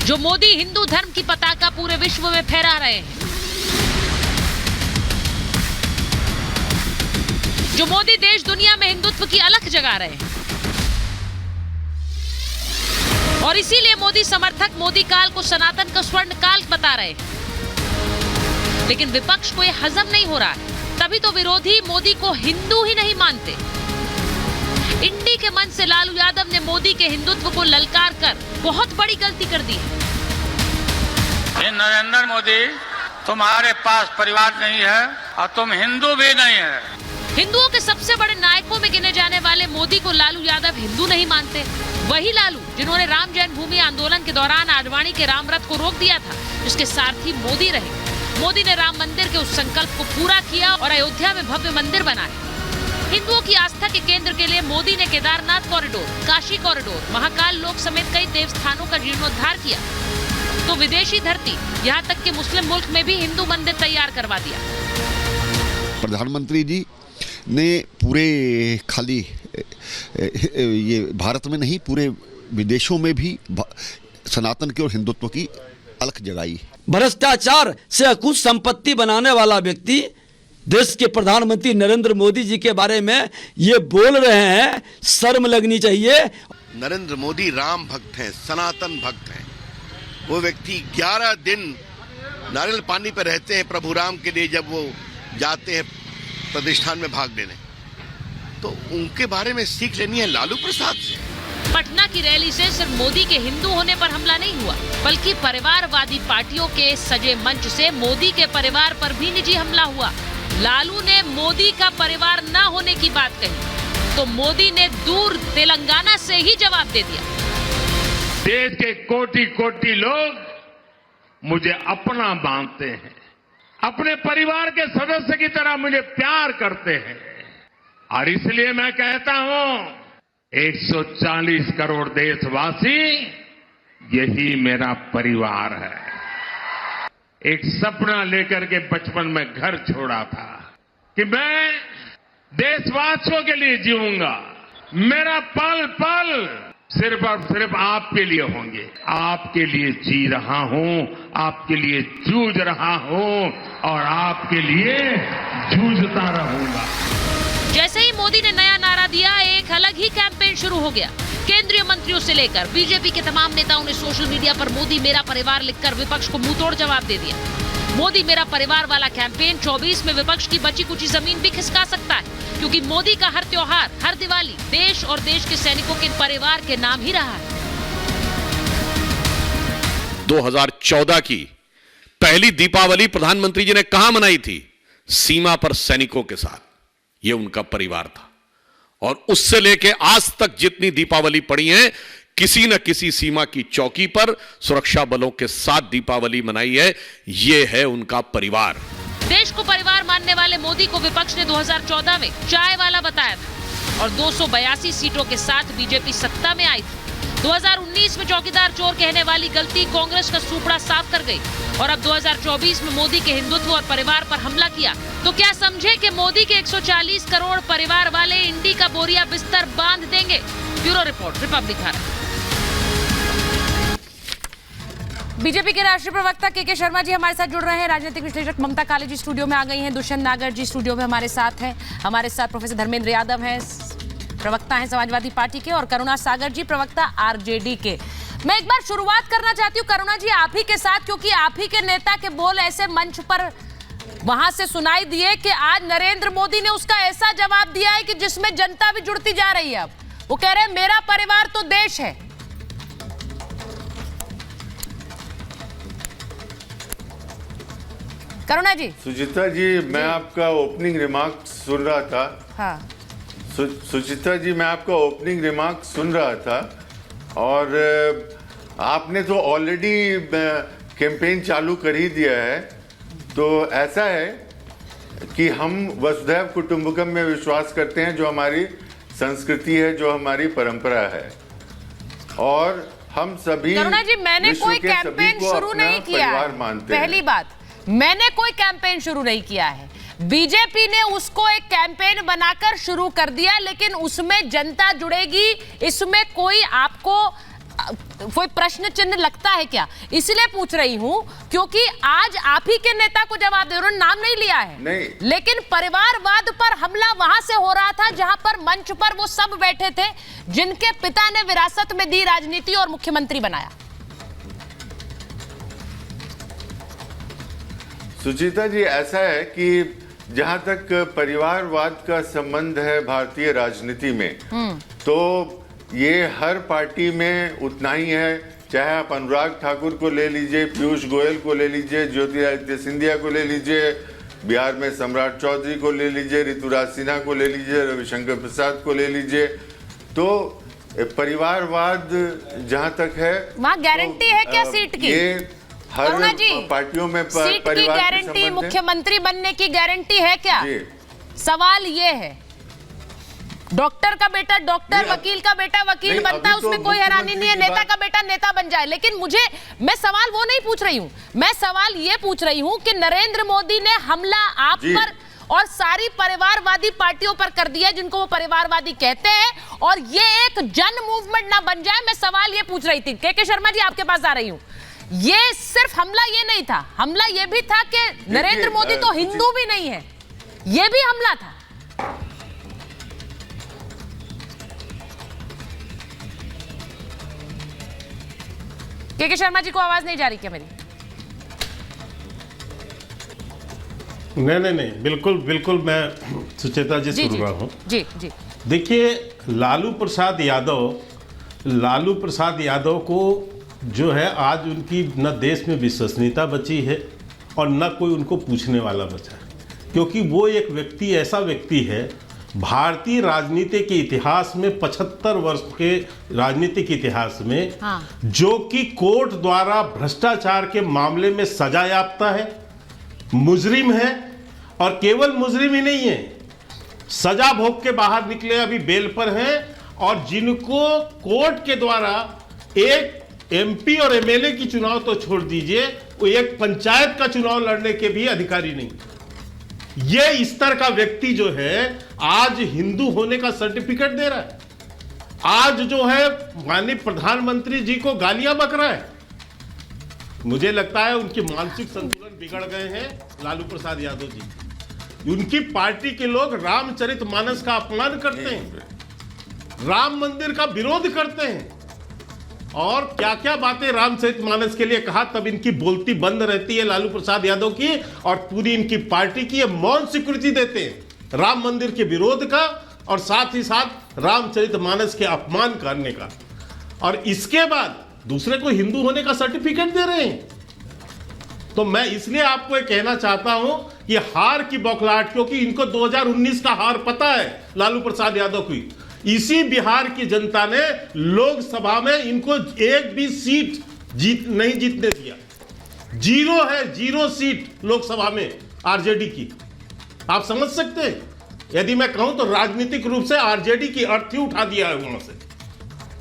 जो मोदी हिंदू धर्म की पताका पूरे विश्व में फहरा रहे हैं, जो मोदी देश दुनिया में हिंदुत्व की अलख जगा रहे हैं, और इसीलिए मोदी समर्थक मोदी काल को सनातन का स्वर्ण काल बता रहे हैं। लेकिन विपक्ष को यह हजम नहीं हो रहा है, तभी तो विरोधी मोदी को हिंदू ही नहीं मानते। इंडी के मन से लालू यादव ने मोदी के हिंदुत्व को ललकार कर बहुत बड़ी गलती कर दी है। नरेंद्र मोदी, तुम्हारे पास परिवार नहीं है और तुम हिंदू भी नहीं है। हिंदुओं के सबसे बड़े नायकों में गिने जाने वाले मोदी को लालू यादव हिंदू नहीं मानते। वही लालू जिन्होंने राम जन्मभूमि आंदोलन के दौरान आडवाणी के राम रथ को रोक दिया था, जिसके सारथी मोदी रहे। मोदी ने राम मंदिर के उस संकल्प को पूरा किया और अयोध्या में भव्य मंदिर बनाए। हिंदुओं की आस्था के केंद्र के लिए मोदी ने केदारनाथ कॉरिडोर, काशी कॉरिडोर, महाकाल लोक समेत कई देवस्थानों का जीर्णोद्धार किया। तो विदेशी धरती, यहाँ तक कि मुस्लिम मुल्क में भी हिंदू मंदिर तैयार करवा दिया। प्रधानमंत्री जी ने पूरे खाली ये भारत में नहीं, पूरे विदेशों में भी सनातन की और हिंदुत्व की अलख जगाई। भ्रष्टाचार से अकुश संपत्ति बनाने वाला व्यक्ति देश के प्रधानमंत्री नरेंद्र मोदी जी के बारे में ये बोल रहे हैं, शर्म लगनी चाहिए। नरेंद्र मोदी राम भक्त हैं, सनातन भक्त हैं। वो व्यक्ति 11 दिन नारियल पानी पर रहते हैं प्रभु राम के लिए, जब वो जाते हैं प्रतिष्ठान में भाग लेने। तो उनके बारे में सीख लेनी है लालू प्रसाद से। पटना की रैली से सिर्फ मोदी के हिंदू होने पर हमला नहीं हुआ, बल्कि परिवारवादी पार्टियों के सजे मंच से मोदी के परिवार पर भी निजी हमला हुआ। लालू ने मोदी का परिवार न होने की बात कही, तो मोदी ने दूर तेलंगाना से ही जवाब दे दिया। देश के कोटि कोटि लोग मुझे अपना मानते हैं, अपने परिवार के सदस्य की तरह मुझे प्यार करते हैं, और इसलिए मैं कहता हूं 140 करोड़ देशवासी यही मेरा परिवार है। एक सपना लेकर के बचपन में घर छोड़ा था कि मैं देशवासियों के लिए जीऊंगा, मेरा पल पल सिर्फ और सिर्फ आपके लिए होंगे। आपके लिए जी रहा हूं, आपके लिए जूझ रहा हूं और आपके लिए जूझता रहूंगा। जैसे ही मोदी ने नया नारा दिया, एक अलग ही कैंपेन शुरू हो गया। केंद्रीय मंत्रियों से लेकर बीजेपी के तमाम नेताओं ने सोशल मीडिया पर मोदी मेरा परिवार लिखकर विपक्ष को मुंहतोड़ जवाब दे दिया। मोदी मेरा परिवार वाला कैंपेन 24 में विपक्ष की बची कुची जमीन भी खिसका सकता है, क्योंकि मोदी का हर त्योहार, हर दिवाली देश और देश के सैनिकों के परिवार के नाम ही रहा है। 2014 की पहली दीपावली प्रधानमंत्री जी ने कहां मनाई थी? सीमा पर सैनिकों के साथ। यह उनका परिवार था, और उससे लेके आज तक जितनी दीपावली पड़ी है, किसी न किसी सीमा की चौकी पर सुरक्षा बलों के साथ दीपावली मनाई है। यह है उनका परिवार। देश को परिवार मानने वाले मोदी को विपक्ष ने 2014 में चाय वाला बताया था, और 282 सीटों के साथ बीजेपी सत्ता में आई थी। 2019 में चौकीदार चोर कहने वाली गलती कांग्रेस का सूपड़ा साफ कर गई, और अब 2024 में मोदी के हिंदुत्व और परिवार पर हमला किया। तो क्या समझे कि मोदी के 140 करोड़ परिवार वाले इंडी का बोरिया बिस्तर बांध देंगे? Bureau report, Republic Bharat. BJP के राष्ट्रीय प्रवक्ता के शर्मा जी हमारे साथ जुड़ रहे हैं। राजनीतिक विश्लेषक ममता काली जी स्टूडियो में आ गई हैं। दुष्यंत नागर जी स्टूडियो में हमारे साथ हैं। हमारे साथ प्रोफेसर धर्मेंद्र यादव हैं, प्रवक्ता हैं समाजवादी पार्टी के, और करुणा सागर जी प्रवक्ता आरजेडी के। मैं एक बार शुरुआत करना चाहती हूँ करुणा जी आप ही के साथ, क्योंकि आप ही के नेता के बोल ऐसे मंच पर वहां से सुनाई दिए कि आज नरेंद्र मोदी ने उसका ऐसा जवाब दिया है कि जिसमें जनता भी जुड़ती जा रही है। अब वो कह रहे हैं मेरा परिवार तो देश है। करुणा जी। सुचिता जी, मैं आपका ओपनिंग रिमार्क सुन रहा था। हाँ। सुचिता जी, मैं आपका ओपनिंग रिमार्क सुन रहा था, और आपने तो ऑलरेडी कैंपेन चालू कर ही दिया है। तो ऐसा है कि हम वसुधैव कुटुंबकम में विश्वास करते हैं, जो हमारी संस्कृति है, जो हमारी परंपरा है, और हम सभी करुणा जी, मैंने कोई कैंपेन शुरू नहीं किया है। पहली बात, मैंने कोई कैंपेन शुरू नहीं किया है। बीजेपी ने उसको एक कैंपेन बनाकर शुरू कर दिया, लेकिन उसमें जनता जुड़ेगी, इसमें कोई आपको कोई प्रश्न चिन्ह लगता है क्या? इसलिए पूछ रही हूं क्योंकि आज आप ही के नेता को जवाब दे, उन्होंने नाम नहीं लिया है, नहीं। लेकिन परिवारवाद पर हमला वहां से हो रहा था जहां पर मंच पर वो सब बैठे थे जिनके पिता ने विरासत में दी राजनीति और मुख्यमंत्री बनाया। सुचिता जी, ऐसा है कि जहां तक परिवारवाद का संबंध है भारतीय राजनीति में, तो ये हर पार्टी में उतना ही है। चाहे आप अनुराग ठाकुर को ले लीजिए, पीयूष गोयल को ले लीजिए, ज्योतिरादित्य सिंधिया को ले लीजिए, बिहार में सम्राट चौधरी को ले लीजिए, ऋतुराज सिन्हा को ले लीजिए, रविशंकर प्रसाद को ले लीजिए। तो परिवारवाद जहां तक है, वहां गारंटी है क्या सीट की? ये हर करुणा जी, पार्टियों में सीट की गारंटी, मुख्यमंत्री बनने की गारंटी है क्या? सवाल ये है, डॉक्टर का बेटा डॉक्टर, वकील का बेटा वकील बनता है, उसमें कोई हैरानी नहीं है, नेता का बेटा नेता बन जाए। लेकिन मैं सवाल वो नहीं पूछ रही हूं, मैं सवाल ये पूछ रही हूं कि नरेंद्र मोदी ने हमला आप पर और सारी परिवारवादी पार्टियों पर कर दिया जिनको वो परिवारवादी कहते हैं, और ये एक जन मूवमेंट ना बन जाए। मैं सवाल ये पूछ रही थी। के शर्मा जी, आपके पास आ रही हूं। ये सिर्फ हमला ये नहीं था, हमला ये भी था कि नरेंद्र मोदी तो हिंदू भी नहीं है, ये भी हमला था। के शर्मा जी को आवाज नहीं जा रही क्या मेरी? नहीं, बिल्कुल मैं सुचेता जी सुन रहा हूँ। जी जी। देखिए, लालू प्रसाद यादव को जो है आज उनकी न देश में विश्वसनीयता बची है और न कोई उनको पूछने वाला बचा है, क्योंकि वो एक व्यक्ति ऐसा व्यक्ति है भारतीय राजनीति के इतिहास में 75 वर्ष के राजनीतिक इतिहास में, जो कि कोर्ट द्वारा भ्रष्टाचार के मामले में सजा याफ्ता है, मुजरिम है, और केवल मुजरिम ही नहीं है, सजा भोग के बाहर निकले, अभी बेल पर हैं, और जिनको कोर्ट के द्वारा एक एमपी और एमएलए की चुनाव तो छोड़ दीजिए, वो एक पंचायत का चुनाव लड़ने के भी अधिकारी नहीं। ये इस तरह का व्यक्ति जो है आज हिंदू होने का सर्टिफिकेट दे रहा है, आज जो है माननीय प्रधानमंत्री जी को गालियां बक रहा है। मुझे लगता है उनके मानसिक संतुलन बिगड़ गए हैं लालू प्रसाद यादव जी। उनकी पार्टी के लोग रामचरितमानस का अपमान करते हैं, राम मंदिर का विरोध करते हैं, और क्या क्या बातें रामचरितमानस के लिए कहा, तब इनकी बोलती बंद रहती है लालू प्रसाद यादव की, और पूरी इनकी पार्टी की मौन स्वीकृति देते हैं राम मंदिर के विरोध का और साथ ही साथ रामचरितमानस के अपमान करने का, और इसके बाद दूसरे को हिंदू होने का सर्टिफिकेट दे रहे हैं। तो मैं इसलिए आपको ये कहना चाहता हूं कि हार की बौखलाहट, क्योंकि इनको 2019 का हार पता है लालू प्रसाद यादव की। इसी बिहार की जनता ने लोकसभा में इनको एक भी सीट नहीं जीतने दिया, 0 है, 0 सीट लोकसभा में आरजेडी की। आप समझ सकते हैं, यदि मैं कहूं तो राजनीतिक रूप से आरजेडी की अर्थी उठा दिया है वहां से।